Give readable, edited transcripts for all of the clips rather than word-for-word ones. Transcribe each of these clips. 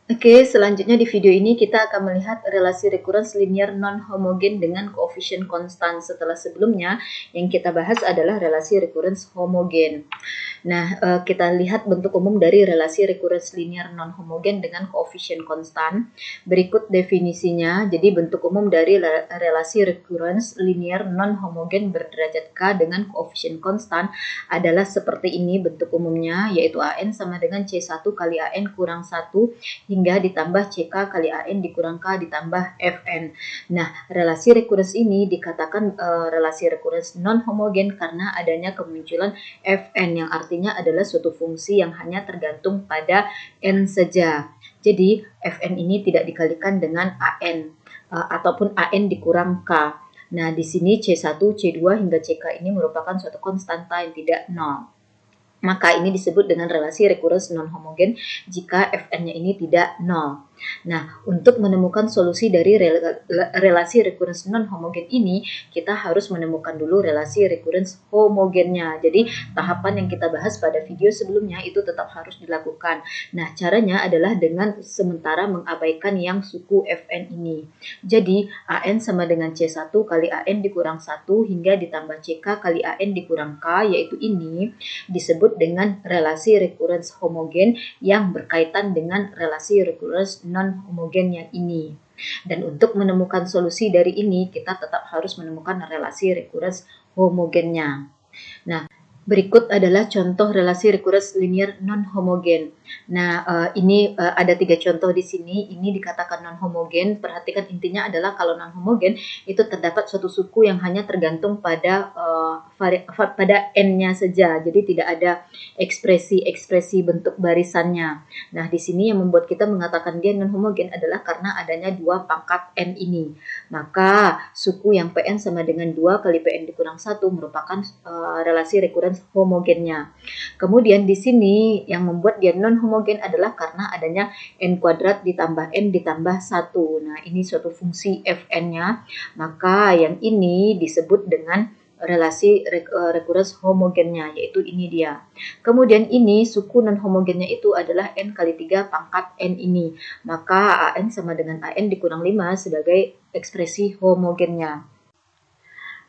Oke, selanjutnya di video ini kita akan melihat relasi recurrence linear non-homogen dengan koefisien konstan. Setelah sebelumnya yang kita bahas adalah relasi recurrence homogen. Nah, kita lihat bentuk umum dari relasi recurrence linear non-homogen dengan koefisien konstan. Berikut definisinya. Jadi bentuk umum dari relasi recurrence linear non-homogen berderajat K dengan koefisien konstan adalah seperti ini bentuk umumnya, yaitu AN sama dengan C1 kali AN kurang 1 hingga ditambah CK kali AN dikurang K ditambah FN. Nah, relasi recurrence ini dikatakan relasi recurrence non-homogen karena adanya kemunculan Fn yang artinya adalah suatu fungsi yang hanya tergantung pada N saja. Jadi, Fn ini tidak dikalikan dengan AN ataupun AN dikurang K. Nah, di sini C1, C2 hingga CK ini merupakan suatu konstanta yang tidak nol. Maka ini disebut dengan relasi recurrence non-homogen jika Fn-nya ini tidak nol. Nah, untuk menemukan solusi dari relasi recurrence non-homogen ini, kita harus menemukan dulu relasi recurrence homogennya. Jadi, tahapan yang kita bahas pada video sebelumnya itu tetap harus dilakukan. Nah, caranya adalah dengan sementara mengabaikan yang suku Fn ini. Jadi, AN sama dengan C1 kali AN dikurang 1 hingga ditambah CK kali AN dikurang K, yaitu ini disebut dengan relasi recurrence homogen yang berkaitan dengan relasi recurrence non-homogennya ini. Dan untuk menemukan solusi dari ini, kita tetap harus menemukan relasi recurrence homogennya. Nah, berikut adalah contoh relasi recurrence linear non-homogen. Nah, ini ada 3 contoh di sini. Ini dikatakan non-homogen. Perhatikan intinya adalah kalau non-homogen itu terdapat suatu suku yang hanya tergantung pada pada n-nya saja. Jadi tidak ada ekspresi bentuk barisannya. Nah, di sini yang membuat kita mengatakan dia non-homogen adalah karena adanya 2 pangkat n ini. Maka suku yang Pn sama dengan 2 kali Pn dikurang 1 merupakan relasi recurrence homogennya. Kemudian di sini yang membuat dia non-homogen adalah karena adanya n kuadrat ditambah n ditambah 1. Nah, ini suatu fungsi Fn-nya. Maka yang ini disebut dengan relasi recurrence homogennya, yaitu ini dia. Kemudian ini suku non-homogennya itu adalah n kali 3 pangkat n ini. Maka AN sama dengan AN dikurang 5 sebagai ekspresi homogennya.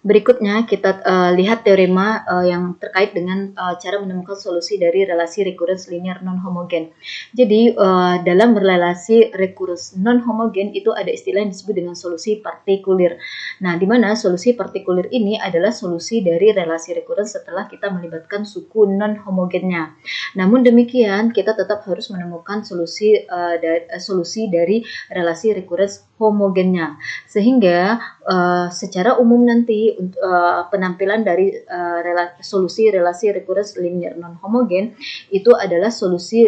Berikutnya kita lihat teorema yang terkait dengan cara menemukan solusi dari relasi recurrence linear non-homogen. Jadi dalam relasi recurrence non-homogen itu ada istilah yang disebut dengan solusi partikulir. Nah, di mana solusi partikulir ini adalah solusi dari relasi recurrence setelah kita melibatkan suku non-homogennya. Namun demikian, kita tetap harus menemukan solusi dari relasi recurrence homogennya. Sehingga secara umum nanti penampilan dari solusi relasi recurrence linear non-homogen itu adalah solusi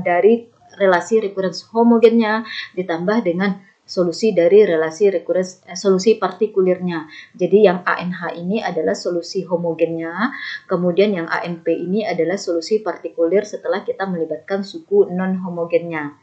dari relasi recurrence homogennya ditambah dengan solusi dari relasi recurrence solusi partikulirnya. Jadi yang ANH ini adalah solusi homogennya, kemudian yang ANP ini adalah solusi partikulir setelah kita melibatkan suku non-homogennya.